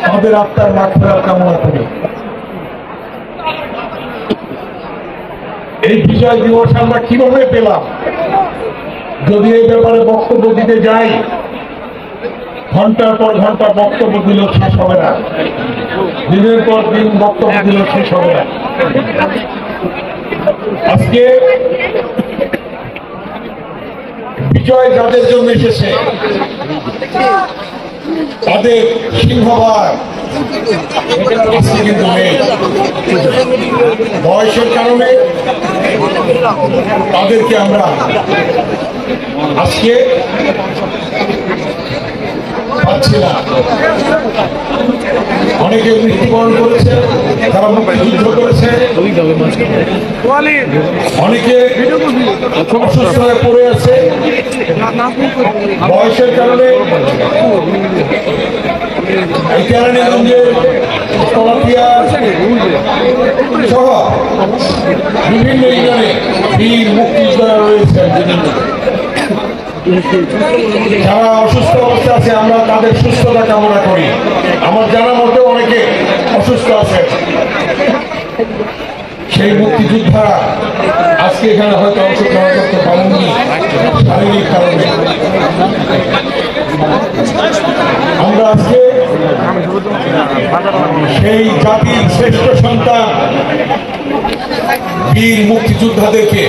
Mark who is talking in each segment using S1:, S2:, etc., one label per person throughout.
S1: তাদের আত্মার মাগফিরাত কামনা করি। এই বিজয় দিবস আমরা কিভাবে পেলাম, যদি এই ব্যাপারে বক্তব্য দিতে যাই ঘন্টার পর ঘন্টা বক্তব্য দিলেও শেষ হবে না, দিনের পর দিন বক্তব্য দিলেও শেষ হবে না। আজকে বিজয় যাদের জন্য এসেছে তাদের সিংহভাগ আজকে কিন্তু নেই, বয়সের কারণে তাদেরকে আমরা আজকে পাচ্ছি না। অনেকে মৃত্যুবরণ করেছে, তারা মুক্তিযুদ্ধ করেছে, অনেকে অসুস্থ হয়ে পড়ে আছে বয়সের কারণে। এই কেরানীগঞ্জের কলাপিয়া সহ বিভিন্ন ইউনিয়নে বীর মুক্তিযোদ্ধারা রয়েছে, যারা অসুস্থ অবস্থা আছে আমরা তাদের সুস্থতা কামনা করি। আমার জানা মতো অনেকে অসুস্থ আছে, সেই মুক্তিযোদ্ধারা আজকে এখানে হয়তো অংশগ্রহণ করতে পারেননি শারীরিক কারণে। আমরা আজকে সেই জাতির শ্রেষ্ঠ সন্তান বীর মুক্তিযোদ্ধাদেরকে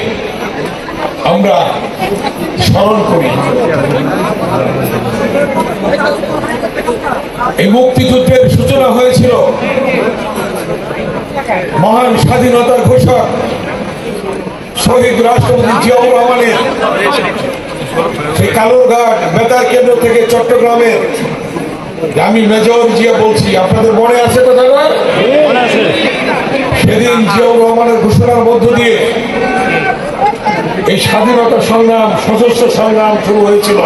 S1: আমরা স্মরণ করি। এই মুক্তিযুদ্ধের সূচনা হয়েছিল মহান স্বাধীনতার ঘোষক শহীদ রাষ্ট্রপতি জিয়াউর রহমানের সেই কালুরঘাট বেতার কেন্দ্র থেকে চট্টগ্রামের, আমি মেজর জিয়া বলছি, আপনাদের মনে আছে কথাটা? সেদিন জিয়াউর রহমানের ঘোষণার মধ্য দিয়ে এই স্বাধীনতা সংগ্রাম, সশস্ত্র সংগ্রাম শুরু হয়েছিল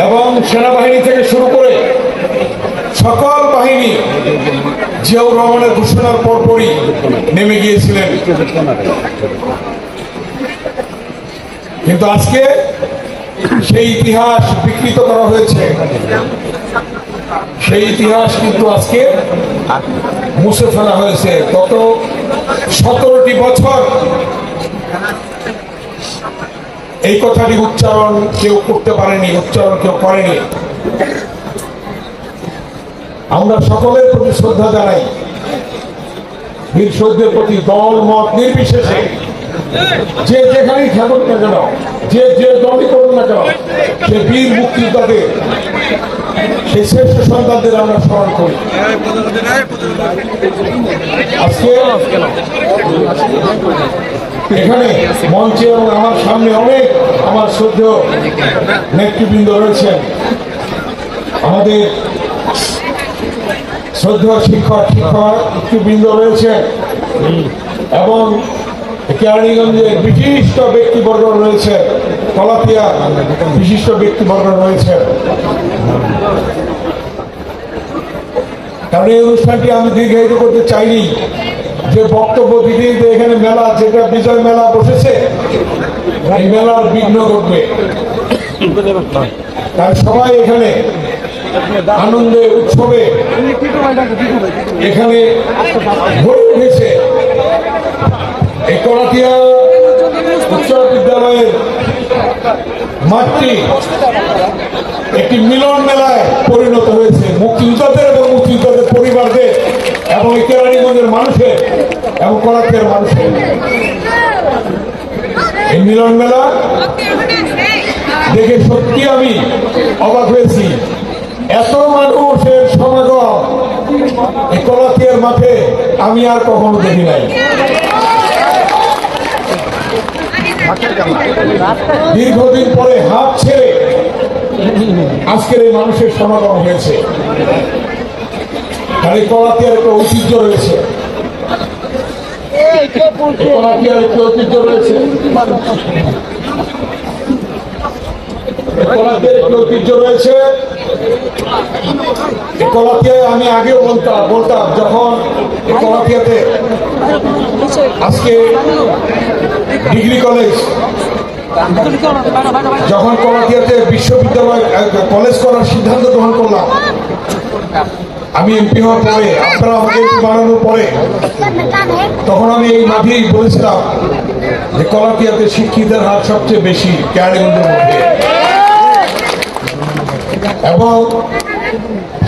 S1: এবং সেনাবাহিনী থেকে শুরু করে সকল বাহিনী জিয়াউর রহমানের ঘোষণার পরপরই নেমে গিয়েছিলেন। কিন্তু আজকে সেই ইতিহাস বিকৃত করা হয়েছে, সেই ইতিহাস কিন্তু আজকে মুছে ফেলা হয়েছে। গত 17টি বছর এই কথাটি উচ্চারণ কেউ করতে পারেনি, উচ্চারণ কেউ করেনি। আমরা সকলের প্রতি শ্রদ্ধা জানাই, বীর শহীদদের প্রতি দল মত নির্বিশেষে যে যেখানেই থাকুক না কেন, যে যে দলই করুন না কেন, সে বীর মুক্তিযোদ্ধাদের, সেই শ্রেষ্ঠ সন্তানদের আমরা স্মরণ করি। আজকে এখানে মঞ্চে এবং আমার সামনে অনেক আমার শ্রদ্ধেয় নেতৃবৃন্দ রয়েছেন, আমাদের শ্রদ্ধেয় শিক্ষকবৃন্দ রয়েছেন এবং কেরানীগঞ্জের বিশিষ্ট ব্যক্তিবর্গ রয়েছে, কলাপিয়া বিশিষ্ট ব্যক্তিবর্গ রয়েছে। কারণ এই অনুষ্ঠানটি আমি দীর্ঘায়িত করতে চাইনি, যে বক্তব্য দিতে দিতে এখানে মেলা, যেটা বিজয় মেলা বসেছে, এই মেলার বিঘ্ন ঘটবে। কারণ সবাই এখানে আনন্দে উৎসবে এখানে ভরে উঠেছে। এই কলাপিয়া উচ্চ বিদ্যালয়ের মাঠটি একটি মিলন মেলায় পরিণত হয়েছে মুক্তিযোদ্ধাদের এবং মুক্তিযোদ্ধাদের পরিবারদের এবং এই কেরানীগঞ্জের মানুষের এবং কলাপিয়ার মানুষের। এই মিলন মেলা দেখে সত্যি আমি অবাক হয়েছি। এত মানুষের সমাগম এই কলাপিয়ার মাঠে আমি আর কখনো দেখি নাই। দীর্ঘদিন পরে হাত ছেড়ে আজকের এই মানুষের সমাগম হয়েছে। আর এই কলাপিয়ার একটা ঐতিহ্য রয়েছে, কলাপিয়ার একটা ঐতিহ্য রয়েছে, কলাপিয়ার একটা ঐতিহ্য রয়েছে। কলাপিয়ায় আমি আগেও বলতাম যখন কলাপিয়াতে আজকে ডিগ্রি কলেজ, যখন কলাপিয়াতে বিশ্ববিদ্যালয় কলেজ করার সিদ্ধান্ত গ্রহণ করলাম, আমি এমপি হওয়ার পরে, আপনারা আমাকে এমপি বানানোর পরে, তখন আমি এই মাঠেই বলেছিলাম যে কলাকিয়াতে শিক্ষিতের হার সবচেয়ে বেশি কেরানীগঞ্জের মধ্যে, এবং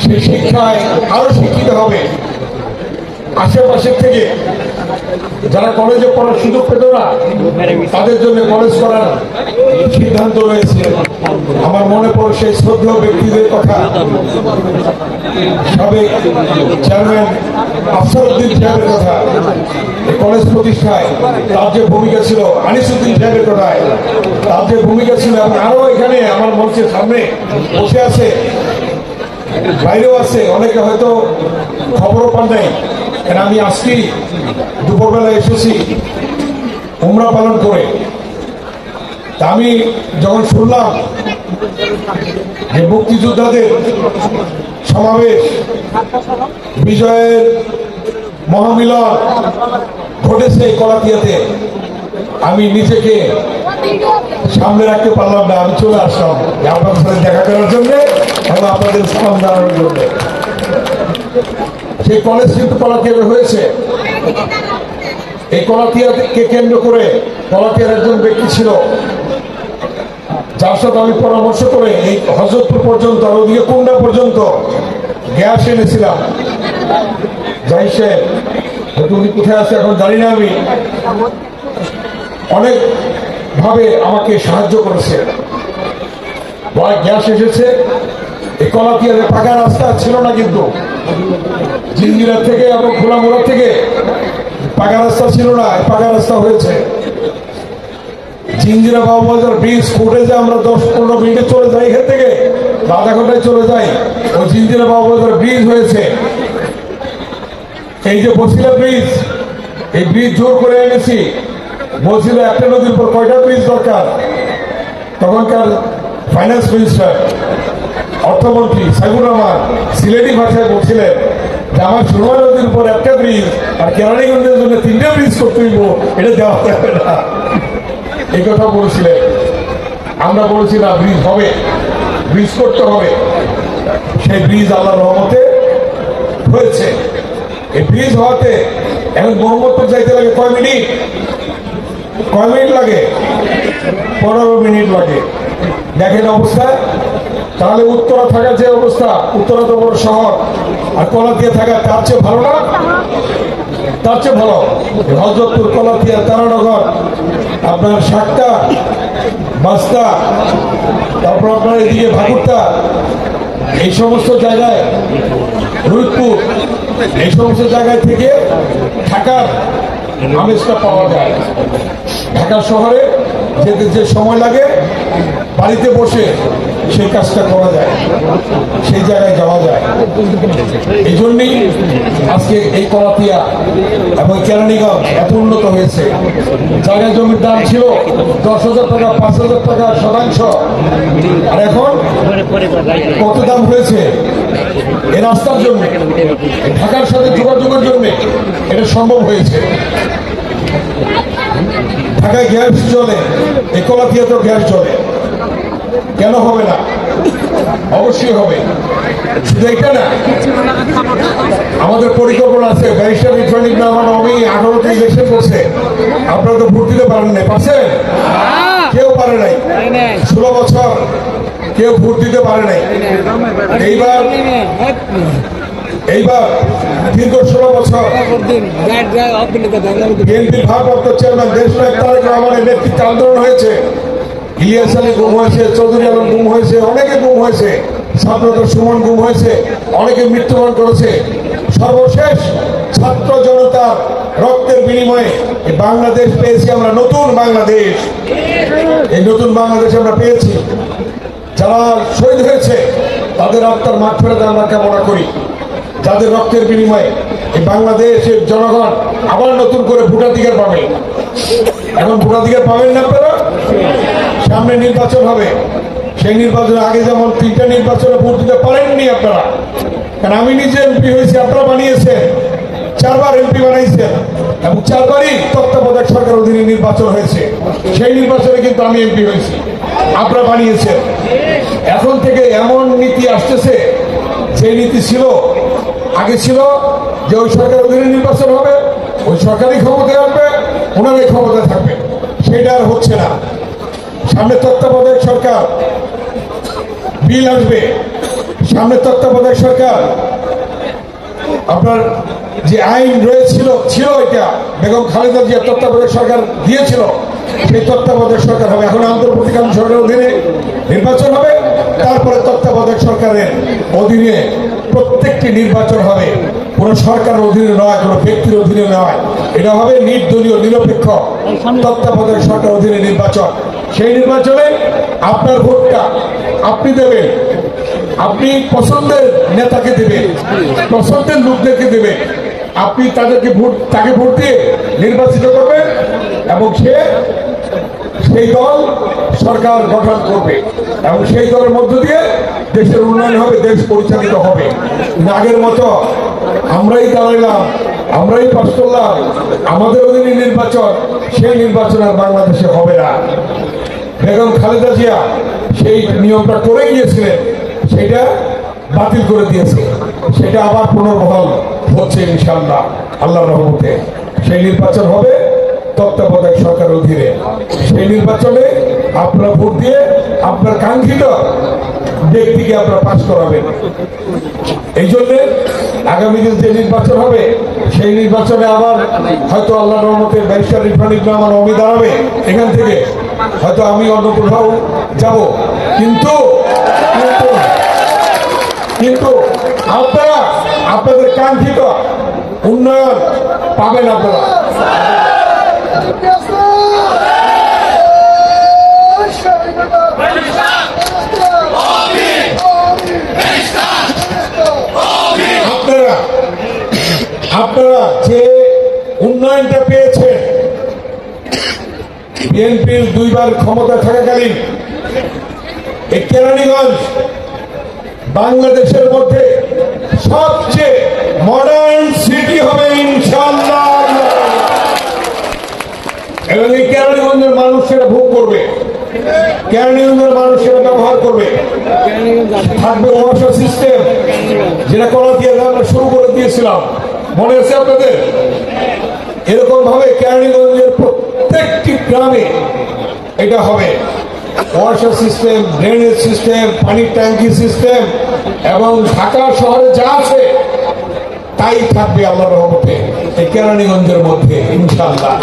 S1: সেই শিক্ষায় আরো শিক্ষিত হবে। আশেপাশের থেকে যারা কলেজে পড়ার সুযোগ পেত না, তাদের জন্য কলেজ করার সিদ্ধান্ত রয়েছে। আমার মনে পড়ে সেই শ্রদ্ধেয় ব্যক্তিদের কথা, সাবেক চেয়ারম্যান আফসারউদ্দিন সাহেবের কথা, এই কলেজ প্রতিষ্ঠায় তার যে ভূমিকা ছিল, আনিসুদ্দিন সাহেবের কথায় তার যে ভূমিকা ছিল, এবং আরো এখানে আমার মঞ্চের সামনে বসে আছে, বাইরেও আছে, অনেকে হয়তো খবরও পান নাই। আমি আজকেই দুপুরবেলা এসেছি উমরা পালন করে। তা আমি যখন শুনলাম যে মুক্তিযোদ্ধাদের সমাবেশ, বিজয়ের মহামিলন ঘটেছে কলাকিয়াতে, আমি নিজেকে সামনে রাখতে পারলাম না। আমি চলে আসলাম আপনাদের সাথে দেখা করার জন্য এবং আপনাদের সালাম জানানোর জন্য। সেই কলেজ কিন্তু কলাকিয়াতে হয়েছে। এই কলাকিয়াকে কেন্দ্র করে কলাকিয়ার একজন ব্যক্তি ছিল, যার সাথে আমি পরামর্শ করে এই হযরতপুর পর্যন্ত, ওদিকে কুন্ডা পর্যন্ত গ্যাস এনেছিলাম। যাই সে উনি কোথায় আছে এখন জানি না, আমি অনেক ভাবে আমাকে সাহায্য করেছে। গ্যাস এসেছে। এই কলাকিয়াতে পাকা রাস্তা ছিল না, কিন্তু জিঞ্জিরা থেকে এবং খোলামোড়া থেকে পাকা রাস্তা ছিল না, পাকা রাস্তা হয়েছে। জিঞ্জিরা বাবুবাজার ব্রিজ ফুটে যে আমরা 10-15 মিনিটে চলে যাই, এখান থেকে আধা ঘন্টায় চলে যাই। ওই জিঞ্জিরা বাবুবাজার ব্রিজ হয়েছে। এই যে বসিলা ব্রিজ, এই ব্রিজ জোর করে এনেছি। বসিলা একটা নদীর পর কয়টা ব্রিজ দরকার? তখনকার ফাইন্যান্স মিনিস্টার, অর্থমন্ত্রী সাইফুর রহমান সিলেটি ভাষায় বলছিলেন যে আমার সুরমা নদীর উপর একটা ব্রিজ আর কেরানীগঞ্জের জন্য 3টে ব্রিজ করতে হইব, এটা দেওয়া যাবে না। এই কথা বলছিলেন। আমরা বলেছি না, ব্রিজ হবে, ব্রিজ করতে হবে। সেই ব্রিজ আল্লাহর রহমতে হয়েছে। এই ব্রিজ হওয়াতে এখন মোহাম্মদপুর যাইতে লাগে কয় মিনিট? কয় মিনিট লাগে? 15 মিনিট লাগে। দেখেন অবস্থা। তাহলে উত্তরা থাকার যে অবস্থা, উত্তরা তো বড় শহর, আর কলাকিয়া থাকা তার চেয়ে ভালো না? তার চেয়ে ভালো। হযরতপুর, কলাকিয়া, তারানগর, আপনার সাতটা, বাস্তা, তারপর আপনার এদিকে ভাগুরতা, এই সমস্ত জায়গায়, রুদপুর, এই সমস্ত জায়গায় থেকে ঢাকার আমেজটা পাওয়া যায়। ঢাকা শহরে যেতে যে সময় লাগে, বাড়িতে বসে সেই কাজটা করা যায়, সেই জায়গায় যাওয়া যায়। এই জন্যই আজকে এই কলাকিয়া এবং কেরানীগঞ্জ এত উন্নত হয়েছে। জায়গা জমির দাম ছিল 10,000 টাকা, 5,000 টাকা শতাংশ, আর এখন কত দাম হয়েছে? এই রাস্তার জন্য, ঢাকার সাথে যোগাযোগের জন্য এটা সম্ভব হয়েছে। ঢাকায় গ্যাস চলে, এই কলাকিয়াতেও গ্যাস চলে। কেন হবে না? অবশ্যই হবে। শুধু এটা না, আমাদের পরিকল্পনা আছে। ব্যারিস্টার ইলেকট্রনিক নামান আমি 18তে ইলেকশন করছে, আপনারা তো ভোট দিতে পারেন নাই, পারছেন? কেউ পারে নাই। 16 বছর কেউ ভোট দিতে পারে নাই। এইবার দীর্ঘ 16 বছর বিএনপির ভারপ্রাপ্ত চেয়ারম্যান দেশনায়ক তারেক রহমানের নেতৃত্বে আন্দোলন হয়েছে। ইলিয়াস আলী গুম হয়েছে, চৌধুরী আলম গুম হয়েছে, অনেকে গুম হয়েছে, ছাত্রদল সুমন গুম হয়েছে, অনেকে মৃত্যুবরণ করেছে। সর্বশেষ ছাত্র জনতার রক্তের বিনিময়ে বাংলাদেশ পেয়েছি আমরা, নতুন বাংলাদেশ। এই নতুন বাংলাদেশ আমরা পেয়েছি। যারা শহীদ হয়েছে তাদের আত্মার মাগফিরাত আমরা কামনা করি। যাদের রক্তের বিনিময়ে এই বাংলাদেশের জনগণ আবার নতুন করে ভোটাধিকার পাবে। এখন ভোটাধিকার পাবেন না আপনারা? সামনে নির্বাচন হবে, সেই নির্বাচনের আগে যেমন 3টা নির্বাচনে ভোট দিতে পারেননি আপনারা, কারণ আমি নিজে এমপি হয়েছি, আপনারা বানিয়েছেন, 4বার এমপি বানাইছেন, এবং 4বারই তত্ত্বাবধায়ক সরকার অধীনে নির্বাচন হয়েছে। সেই নির্বাচনে কিন্তু আমি এমপি হয়েছি, আপনারা বানিয়েছেন। এখন থেকে এমন নীতি আসতেছে, যে নীতি ছিল আগে ছিল যে ওই সরকারের অধীনে নির্বাচন হবে, ওই সরকারি ক্ষমতায় আসবে, ওনারাই ক্ষমতায় থাকবে। সেটা আর হচ্ছে না। সামনে তত্ত্বাবধায়ক সরকার বিল আসবে, সামনে তত্ত্বাবধায়ক সরকার আপনার যে আইন রয়েছিল এটা বেগম খালেদা জিয়া তত্ত্বাবধায়ক সরকার দিয়েছিল, সেই তত্ত্বাবধায়ক সরকার হবে। এখন অন্তর্বর্তীকালীন সরকারের অধীনে নির্বাচন হবে, তারপরে তত্ত্বাবধায়ক সরকারের অধীনে প্রত্যেকটি নির্বাচন হবে। কোন সরকারের অধীনে নয়, কোন ব্যক্তির অধীনে নয়, এটা হবে নির্দলীয় নিরপেক্ষ তত্ত্বাবধায়ক সরকারের অধীনে নির্বাচন। সেই নির্বাচনে আপনার ভোটটা আপনি দেবেন, আপনি পছন্দের নেতাকে দেবেন, পছন্দের লোকদেরকে দেবেন, আপনি তাকে ভোট দিয়ে নির্বাচিত করবেন এবং সেই দল সরকার গঠন করবে এবং সেই দলের মধ্য দিয়ে দেশের উন্নয়ন হবে, দেশ পরিচালিত হবে। আগের মতো আমরাই দাঁড়াইলাম, আমরাই পাস করলাম, আমাদের অধীনে নির্বাচন, সেই নির্বাচন আর বাংলাদেশে হবে না। বেগম খালেদা জিয়া সেই নিয়মটা করে গিয়েছিলেন, সেটা বাতিল করে দিয়েছে, সেটা আবার পুনর্বহাল হচ্ছে ইনশাআল্লাহ আল্লাহর রহমতে। সেই নির্বাচন হবে তত্ত্বাবধায়ক সরকারের অধীনে। সেই নির্বাচনে আপনারা ভোট দিয়ে আপনার কাঙ্ক্ষিত ব্যক্তিকে আপনারা পাস করাবেন। এই জন্য আগামী দিন যে নির্বাচন হবে, সেই নির্বাচনে আবার হয়তো আল্লাহর রহমতে ব্যারিস্টার ইরফান ইকরাম আমার অমি দাঁড়াবে এখান থেকে, হয়তো আমি অন্য কোথাও যাব, কিন্তু আপনারা আপনাদের কাঙ্ক্ষিত উন্নয়ন পাবেন। আপনারা আপনারা যে উন্নয়নটা পেয়েছেন, বিএনপির দুইবার ক্ষমতা থাকাকালীন এই কেরানীগঞ্জ বাংলাদেশের মধ্যে সবচেয়ে মডার্ন সিটি হবে ইনশাআল্লাহ, এবং এই কেরানীগঞ্জের মানুষ সেটা ভোগ করবে, কেরানীগঞ্জের মানুষ সেটা ব্যবহার করবে। থাকবে ওয়াসার সিস্টেম, যেটা কলাতিয়া আমরা শুরু করে দিয়েছিলাম, মনে আছে আপনাদের? এরকম ভাবে কেরানীগঞ্জের প্রত্যেকটি গ্রামে এটা হবে। ওয়াসার সিস্টেম, ড্রেনেজ সিস্টেম, পানির ট্যাঙ্কি সিস্টেম, এবং ঢাকা শহরে যা আছে তাই থাকবে আল্লাহর রহমতে এই কেরানীগঞ্জের মধ্যে ইনশাআল্লাহ।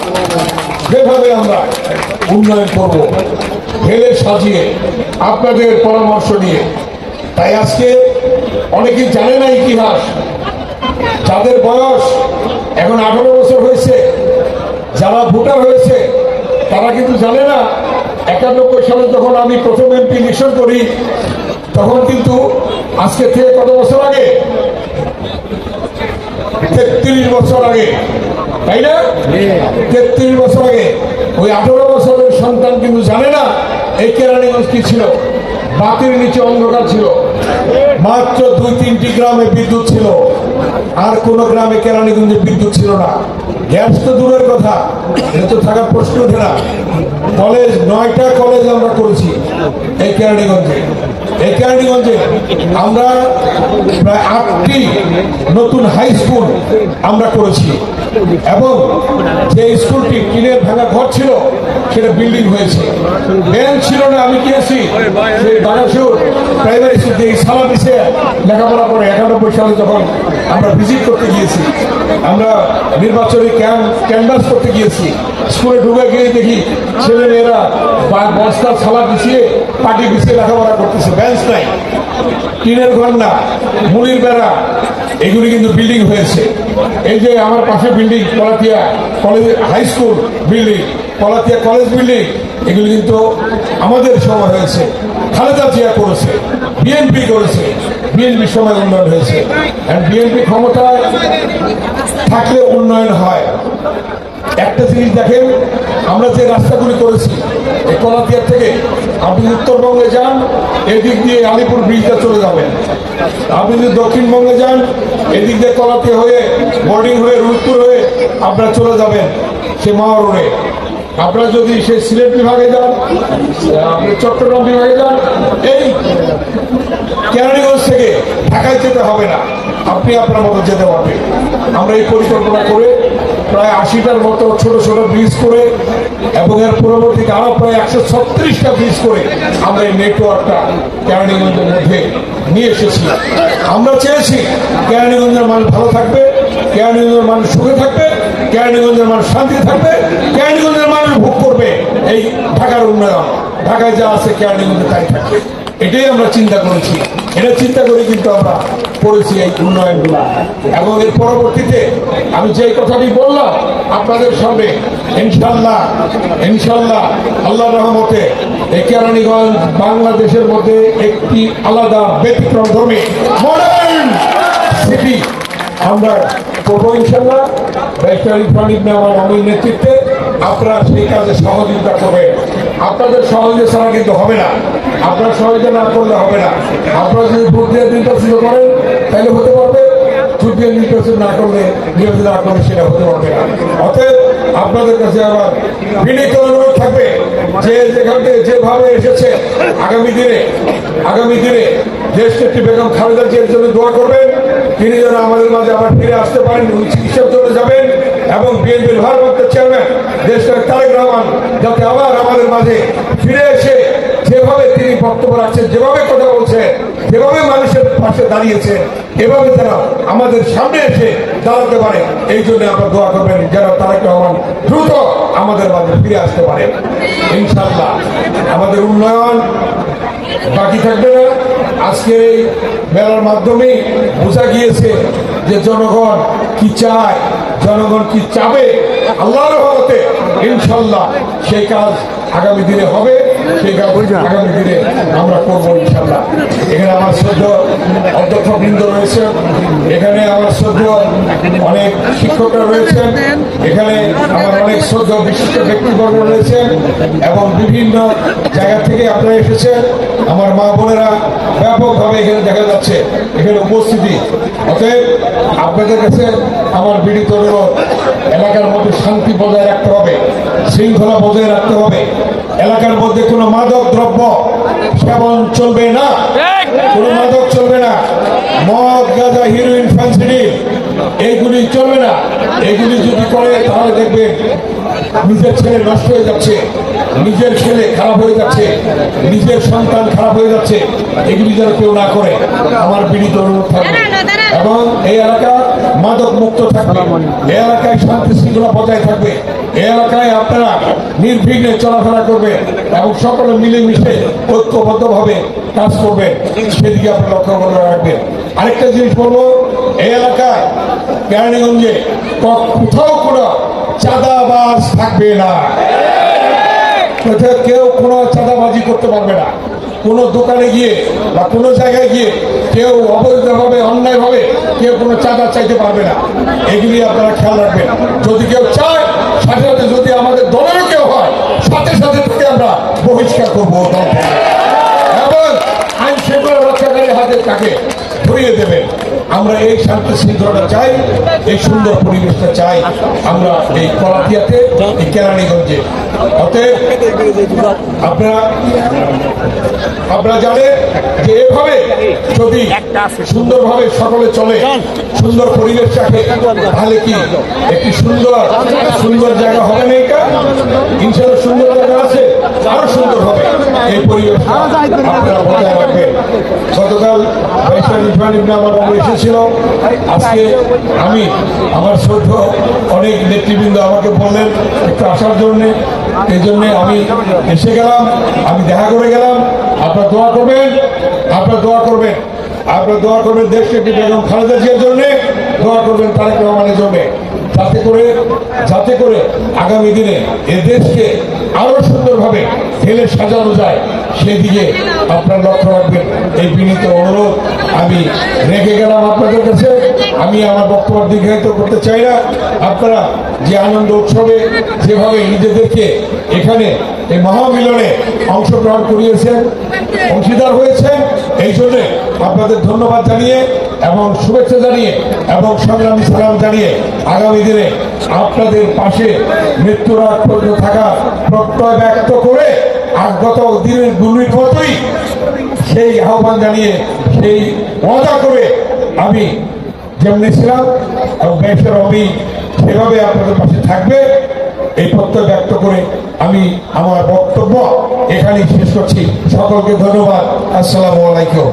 S1: যেভাবে আমরা উন্নয়ন করব ঢেলে সাজিয়ে আপনাদের পরামর্শ নিয়ে। তাই আজকে অনেকেই জানে না ইতিহাস, যাদের বয়স এখন 18 বছর হয়েছে, যারা ভোটার হয়েছে তারা কিন্তু জানে না 91 সালে যখন আমি প্রথম এমপি ইলেকশন করি, তখন কিন্তু আজকে থেকে কত বছর আগে, 33 বছর আগে, তাই না? 33 বছর আগে ওই 18 বছরের সন্তান কিন্তু জানে না এই কেরানীগঞ্জ কি ছিল। বাতির নিচে অন্ধকার ছিল, মাত্র 2-3টি গ্রামে বিদ্যুৎ ছিল, আর কোন গ্রামে কেরানীগঞ্জে বিদ্যুৎ ছিল না। গ্যাস তো দূরের কথা, এটা তো থাকার প্রশ্ন ওঠে না। কলেজ 9টা কলেজ আমরা করেছি এই কেরানীগঞ্জে। এই কেরানীগঞ্জে আমরা প্রায় 8টি নতুন হাই স্কুল আমরা করেছি, এবং যে স্কুলটি টিনের ভাঙা ঘর ছিল সেটা বিল্ডিং হয়েছে। বেঞ্চ ছিল না, আমি গিয়েছি সেই বাগাসুর প্রাইমারি স্কুল থেকে সালামিসে লেখাপড়া করে 91 সালে যখন আমরা ভিজিট করতে গিয়েছি, আমরা নির্বাচনী ক্যানভাস করতে গিয়েছি, স্কুলে ঢুকে গিয়ে দেখি ছেলে মেয়েরা বস্তা ছালা বিছিয়ে পাটি বিছিয়ে লেখাপড়া করতেছে, বেঞ্চ নাই, টিনের ঘর না, মুড়ির বেড়া, এগুলি কিন্তু বিল্ডিং হয়েছে। এই যে আমার পাশে building Kalatiya college high school building, Kalatiya college building, এগুলি কিন্তু আমাদের সময় হয়েছে, খালেদা জিয়া করেছে, বিএনপি করেছে, বিএনপির সময় উন্নয়ন হয়েছে। বিএনপি ক্ষমতায় থাকলে উন্নয়ন হয়। একটা জিনিস দেখেন, আমরা যে রাস্তাগুলি করেছি এই কলাতিয়া থেকে আপনি উত্তরবঙ্গে যান, এদিক দিয়ে আলিপুর ব্রিজটা চলে যাবেন। আপনি যদি দক্ষিণবঙ্গে যান, এদিক দিয়ে কলাতিয়া হয়ে বোর্ডিং হয়ে রুলপুর হয়ে আপনারা চলে যাবেন সে মাওয়া রোডে। আপনারা যদি সেই সিলেট বিভাগে যান, আপনি চট্টগ্রাম বিভাগে যান, এই কেরানীগঞ্জ থেকে ঢাকায় যেতে হবে না। আপনি আপনার মতো যেতে পারবেন। আমরা এই পরিকল্পনা করে প্রায় 80টার মতো ছোট ছোট ব্রিজ করে এবং এর পরবর্তীতে আরো প্রায় 136টা ব্রিজ করে আমরা এই নেটওয়ার্কটা কেরানীগঞ্জের মধ্যে নিয়ে এসেছি। আমরা চেয়েছি কেরানীগঞ্জের মানুষ ভালো থাকবে, কেরানীগঞ্জের মানুষ সুখে থাকবে, কেরানীগঞ্জের মানুষ শান্তি থাকবে, কেরানীগঞ্জের মানুষ ভোগ করবে এই ঢাকার উন্নয়ন। ঢাকায় যা আছে কেরানীগঞ্জে তাই থাকবে, এটাই আমরা চিন্তা করেছি। এটা চিন্তা করে কিন্তু আমরা করেছি এই উন্নয়নগুলো। এবং এর পরবর্তীতে আমি যে কথাটি বললাম আপনাদের সামনে, ইনশাল্লাহ ইনশাল্লাহ আল্লাহর রহমতে এই কেরানীগঞ্জ বাংলাদেশের মধ্যে একটি আলাদা ব্যতিক্রমধর্মী মডার্ন সিটি আমরা করবো ইনশাল্লাহ। ব্যারিস্টার ইরফান ইবনে আমার অমির নেতৃত্বে আপনারা সেই কাজে সহযোগিতা করবেন। আপনাদের সহযোগিতা ছাড়া কিন্তু হবে না, আপনারা সহযোগিতা না করলে হবে না। আপনারা যদি ভোট দিয়ে নির্বাচিত করেন তাহলে হতে পারবে, ভোট দিয়ে নির্বাচন না করলে নির্বাচন না করলে সেটা হতে পারবে না। অতএব আপনাদের কাছে আবার বিনীত অনুরোধ থাকবে যে যেখান থেকে যেভাবে এসেছে আগামী দিনে দেশ নেত্রী বেগম খালেদা জিয়ার জন্য দোয়া করবেন, তিনি যেন আমাদের মাঝে আবার ফিরে আসতে পারেন, উনি চিকিৎসার জন্য যাবেন। এবং বিএনপির ভারপ্রাপ্ত চেয়ারম্যান দেশের তারেক রহমান যাতে আবার আমাদের মাঝে ফিরে এসে যেভাবে তিনি বক্তব্য রাখছেন, যেভাবে কথা বলছেন, যেভাবে মানুষের পাশে দাঁড়িয়েছে, এভাবে তারা আমাদের সামনে এসে দাঁড়াতে পারে। এই জন্য আপনারা দোয়া করবেন যেন তারেক রহমান দ্রুত আমাদের মাঝে ফিরে আসতে পারে। ইনশাআল্লাহ আমাদের উন্নয়ন বাকি থাকবে না। আজকে এই মেলার মাধ্যমে বোঝা গিয়েছে যে জনগণ কি চায়, জনগণ কি চাবে। আল্লাহর রহমতে ইনশাল্লাহ সেই কাজ আগামী দিনে হবে, সেই কাজ আগামী দিনে আমরা করবো ইনশাল্লাহ। এখানে আমার শ্রদ্ধ অধ্যক্ষবৃন্দ রয়েছে, এখানে আমার শ্রদ্ধ অনেক শিক্ষকরা রয়েছেন, এখানে আমার অনেক শ্রদ্ধ বিশিষ্ট ব্যক্তিবর্গ রয়েছেন এবং বিভিন্ন জায়গা থেকে আপনারা এসেছেন। আমার মা বোনেরা ব্যাপকভাবে এখানে দেখা যাচ্ছে এখানে উপস্থিতি। অতএব আপনাদের কাছে আমার বিনীত অনুরোধ, এলাকার মধ্যে শান্তি বজায় রাখতে হবে, শৃঙ্খলা বজায় রাখতে হবে। এলাকার মধ্যে কোনো মাদক দ্রব্য সেবন চলবে না, কোনো মাদক চলবে না। মদ, গাঁজা, হিরোইন, ফ্যান্সিডিল এইগুলি চলবে না। এগুলি যদি করে তাহলে দেখবেন নিজের ছেলে নষ্ট হয়ে যাচ্ছে, নিজের ছেলে খারাপ হয়ে যাচ্ছে, নিজের সন্তান খারাপ হয়ে যাচ্ছে। এগুলি যেন কেউ না করে আমার বিনীত অনুরোধ থাকবে। এবং এই এলাকা মাদক মুক্ত থাকবে, এই এলাকায় শান্তি শৃঙ্খলা বজায় থাকবে, এই এলাকায় আপনারা নির্বিঘ্নে চলাফেরা করবেন এবং সকলে মিলেমিশে ঐক্যবদ্ধভাবে কাজ করবেন, সেদিকে আপনারা লক্ষ্য করে রাখবেন। আরেকটা জিনিস বলবো, এই এলাকায় কেরানীগঞ্জে কোথাও কোনো চাঁদাবাজ থাকবে না, কেউ কোনো চাঁদাবাজি করতে পারবে না। কোনো দোকানে গিয়ে বা কোনো জায়গায় গিয়ে কেউ অবৈধভাবে অন্যায়ভাবে কেউ কোনো চাঁদা চাইতে পারবে না। এগুলি আপনারা খেয়াল রাখবেন। যদি কেউ চায়, সাথে সাথে যদি আমাদের দলেরও কেউ হয়, সাথে সাথে থেকে আমরা বহিষ্কার করবো এবং আইন শৃঙ্খলা রক্ষাকারী হাতে তাকে ধরিয়ে দেবেন। আমরা এই শান্তি শৃঙ্খলাটা চাই, এই সুন্দর পরিবেশটা চাই আমরা এই কলাতিয়াতে, এই কেরানীগঞ্জে। অতএব আপনারা জানেন যে এভাবে যদি সুন্দরভাবে সকলে চলে, সুন্দর পরিবেশ রাখে, তাহলে কি একটি সুন্দর জায়গা হবে না? এটা ইনশাআল্লাহ সুন্দর জায়গা আছে, আরো সুন্দর হবে এই পরিবেশটা আপনারা বজায় রাখবেন। গতকাল আমার এসেছিল, আজকে আমি আমার শ্রদ্ধ অনেক নেতৃবৃন্দ আমাকে বললেন একটু আসার জন্য, এই জন্য আমি এসে গেলাম, আমি দেখা করে গেলাম। আপনারা দোয়া করবেন, আপনারা দোয়া করবেন, আপনারা দোয়া করবেন দেশ নেত্রী বেগম খালেদা জিয়ার জন্য, দোয়া করবেন তারেক রহমানের জন্য, যাতে করে আগামী দিনে এ দেশকে আরো সুন্দরভাবে ঢেলে সাজানো যায়, সেদিকে আপনারা লক্ষ্য রাখবেন। এই বিনীত অনুরোধ আমি রেখে গেলাম আপনাদের কাছে। আমি আমার বক্তব্য দীর্ঘায়িত করতে চাই না। আপনারা যে আনন্দ উৎসবে যেভাবে নিজেদেরকে এখানে এই মহামিলনে অংশগ্রহণ করিয়েছেন, অংশীদার হয়েছেন, এই জন্য আপনাদের ধন্যবাদ জানিয়ে এবং শুভেচ্ছা জানিয়ে এবং সংগ্রামী সালাম জানিয়ে আগামী দিনে আপনাদের পাশে মৃত্যুর আগ পর্যন্ত থাকার প্রত্যয় ব্যক্ত করে আর গত দিনের দুর্নীতির মতোই সেই আহ্বান জানিয়ে, সেই ওয়াদা করে আমি যেমনি ছিলাম এবং দেশের আমি সেভাবে আপনাদের পাশে থাকবে এই প্রত্যয় ব্যক্ত করে আমি আমার বক্তব্য এখানেই শেষ করছি। সকলকে ধন্যবাদ। আসসালামু আলাইকুম।